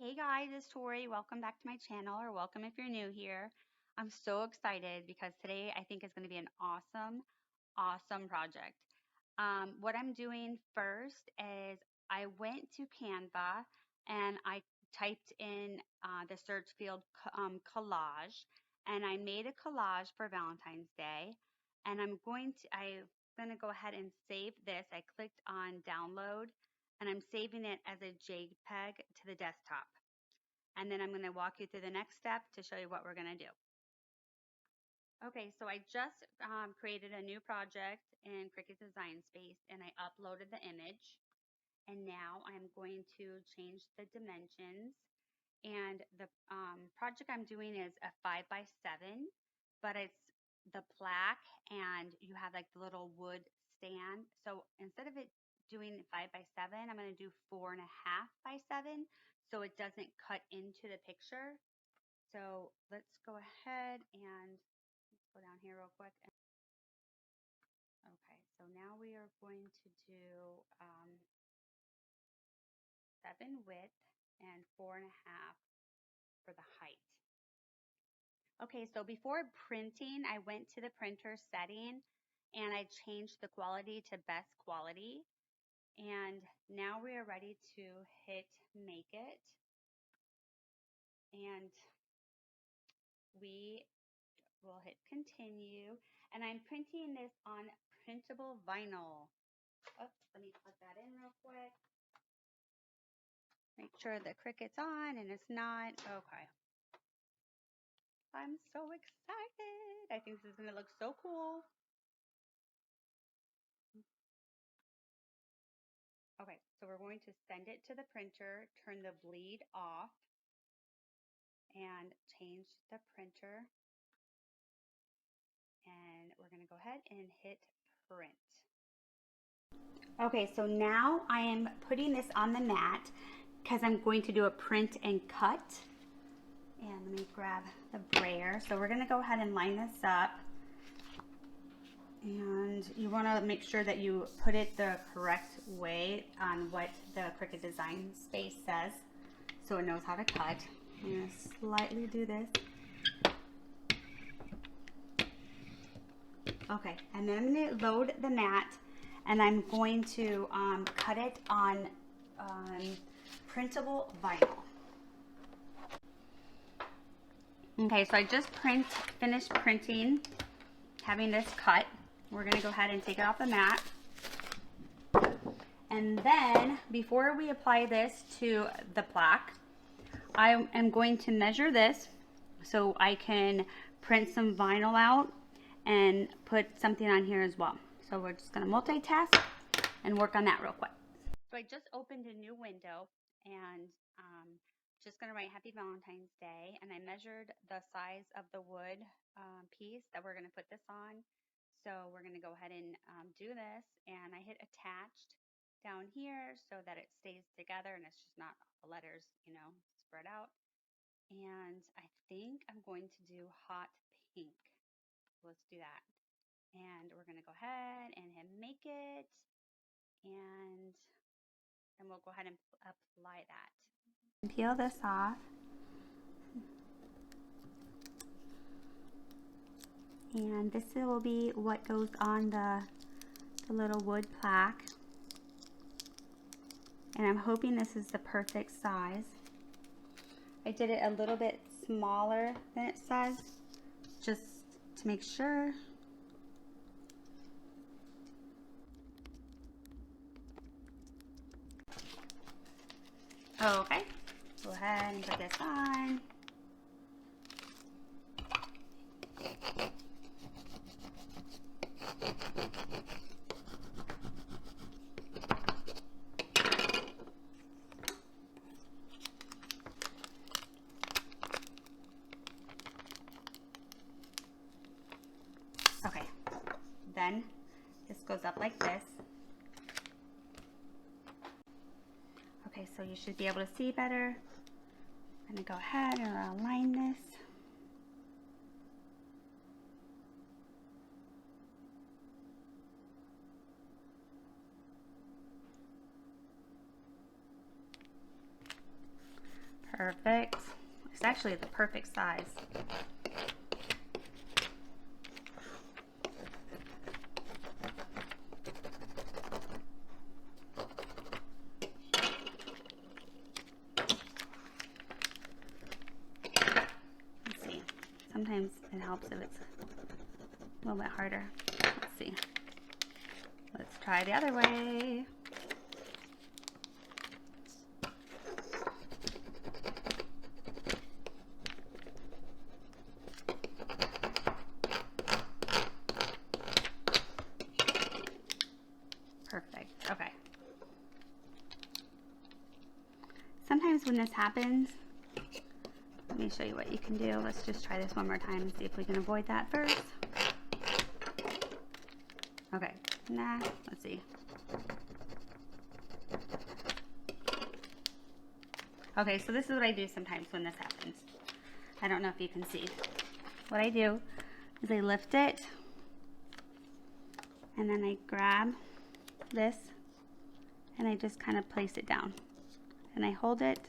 Hey guys, it's Tori. Welcome back to my channel, or welcome if you're new here. I'm so excited because today I think is going to be an awesome project. What I'm doing first is I went to Canva and I typed in the search field collage, and I made a collage for Valentine's Day. And I'm going to go ahead and save this. I clicked on download and I'm saving it as a JPEG to the desktop. And then I'm going to walk you through the next step to show you what we're going to do. Okay, so I just created a new project in Cricut Design Space and I uploaded the image. And now I'm going to change the dimensions. And the project I'm doing is a 5x7, but it's the plaque and you have like the little wood stand. So instead of it doing 5x7, I'm going to do 4.5x7 so it doesn't cut into the picture. So let's go ahead and let's go down here real quick. Okay, so now we are going to do 7 width and 4.5 for the height. Okay, so before printing, I went to the printer setting and I changed the quality to best quality. And now we are ready to hit make it. And we will hit continue. And I'm printing this on printable vinyl. Oops, let me plug that in real quick. Make sure the Cricut's on and it's not. Okay. I'm so excited. I think this is going to look so cool. Okay, so we're going to send it to the printer, turn the bleed off, and change the printer. And we're going to go ahead and hit print. Okay, so now I am putting this on the mat because I'm going to do a print and cut. And let me grab the brayer. So we're going to go ahead and line this up. And you want to make sure that you put it the correct way on what the Cricut Design Space says so it knows how to cut. I'm going to slightly do this. Okay, and then I'm going to load the mat and I'm going to cut it on printable vinyl. Okay, so I just finished printing, having this cut. We're going to go ahead and take it off the mat. And then, before we apply this to the plaque, I am going to measure this so I can print some vinyl out and put something on here as well. So we're just going to multitask and work on that real quick. So I just opened a new window and just going to write Happy Valentine's Day, and I measured the size of the wood piece that we're going to put this on. So we're going to go ahead and do this, and I hit attached down here so that it stays together and it's just not the letters, you know, spread out. And I think I'm going to do hot pink. Let's do that. And we're going to go ahead and hit make it, and then we'll go ahead and apply that. Peel this off. And this will be what goes on the little wood plaque. And I'm hoping this is the perfect size. I did it a little bit smaller than it says, just to make sure. Okay, go ahead and put this on. Okay, then this goes up like this. Okay, so you should be able to see better. I'm going to go ahead and align this. Perfect. It's actually the perfect size. Let's see. Sometimes it helps if it's a little bit harder. Let's see. Let's try the other way. Perfect. Okay. Sometimes when this happens, let me show you what you can do. Let's just try this one more time and see if we can avoid that first. Okay. Nah, let's see. Okay, so this is what I do sometimes when this happens. I don't know if you can see. What I do is I lift it and then I grab this and I just kind of place it down and I hold it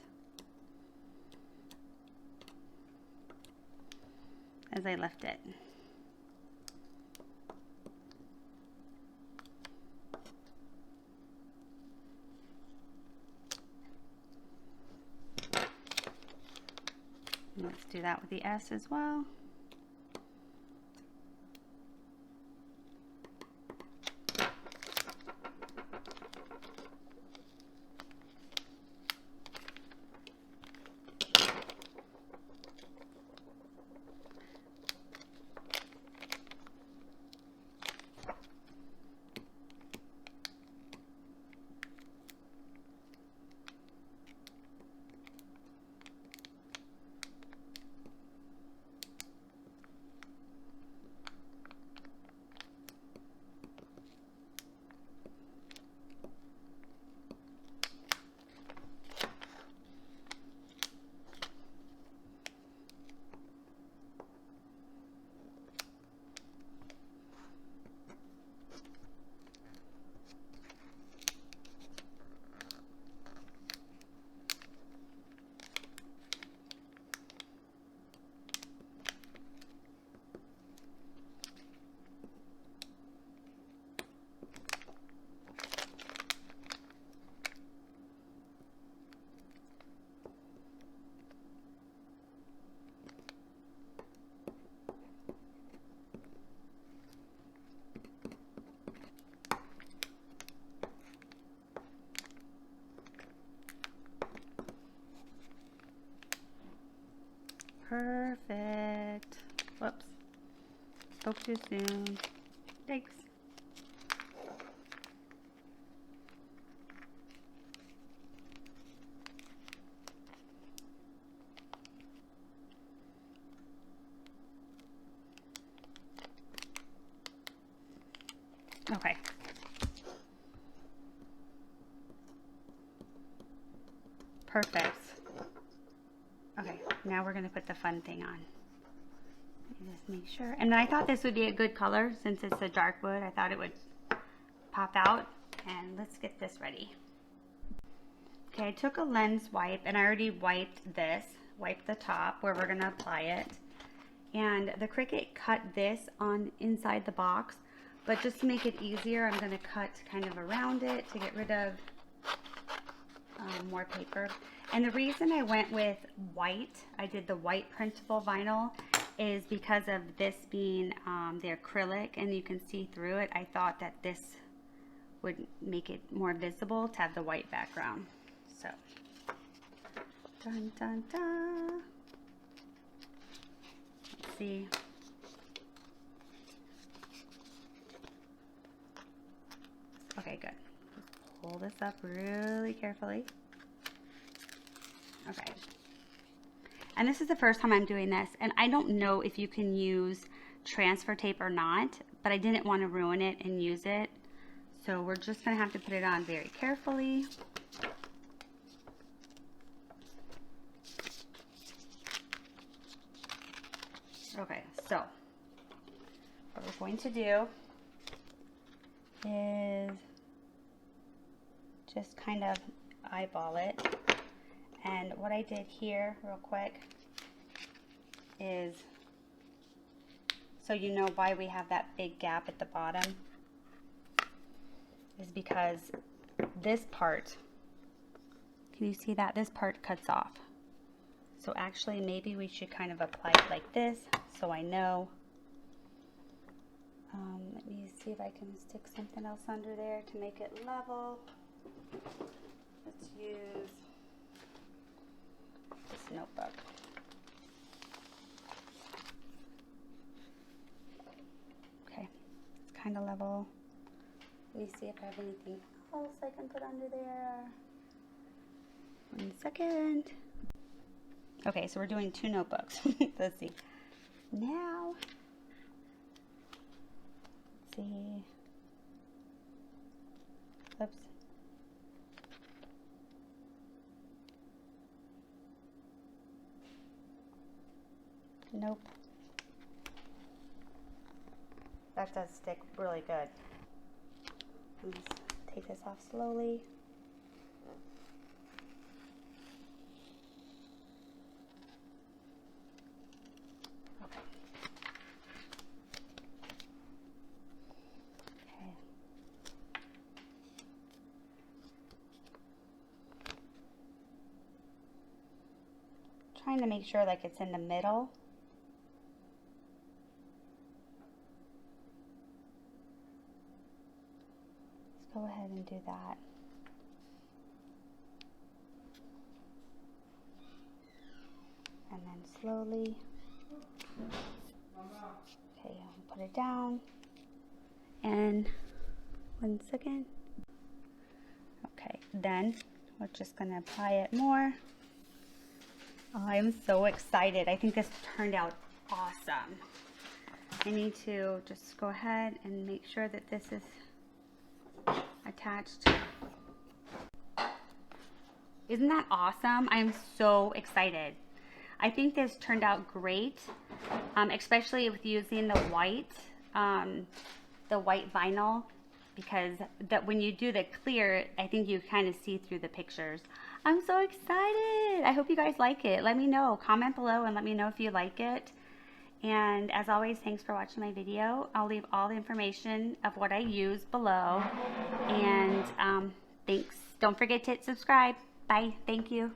as I lift it. And let's do that with the S as well. Perfect. Whoops. Spoke too soon. Thanks. Okay. Perfect. Okay, now we're going to put the fun thing on. Let me just make sure. And I thought this would be a good color since it's a dark wood. I thought it would pop out. And let's get this ready. Okay, I took a lens wipe and I already wiped this. Wiped the top where we're going to apply it. And the Cricut cut this on inside the box. But just to make it easier, I'm going to cut kind of around it to get rid of more paper. And the reason I went with white, I did the white printable vinyl, is because of this being the acrylic and you can see through it. I thought that this would make it more visible to have the white background. So, dun dun dun. Let's see. Okay, good. Just pull this up really carefully. Okay. And this is the first time I'm doing this, and I don't know if you can use transfer tape or not, but I didn't want to ruin it and use it. So we're just going to have to put it on very carefully. Okay, so what we're going to do is just kind of eyeball it And what I did here real quick is, so you know why we have that big gap at the bottom, is because this part, can you see that? This part cuts off. So actually maybe we should kind of apply it like this so I know. Let me see if I can stick something else under there to make it level. Let's use this notebook. Okay, it's kind of level. Let me see if I have anything else I can put under there. 1 second. Okay, so we're doing 2 notebooks. Let's see. Now, let's see. Oops. Nope. That does stick really good. Let's take this off slowly. Okay. Okay. Trying to make sure like it's in the middle. Go ahead and do that. And then slowly. Okay, I'll put it down. And 1 second. Okay, then we're just gonna apply it more. Oh, I'm so excited. I think this turned out awesome. I need to just go ahead and make sure that this is attached. Isn't that awesome? I'm so excited. I think this turned out great, especially with using the white vinyl, because that when you do the clear, I think you kind of see through the pictures. I'm so excited. I hope you guys like it. Let me know. Comment below and let me know if you like it. And as always, thanks for watching my video. I'll leave all the information of what I use below. And thanks. Don't forget to hit subscribe. Bye. Thank you.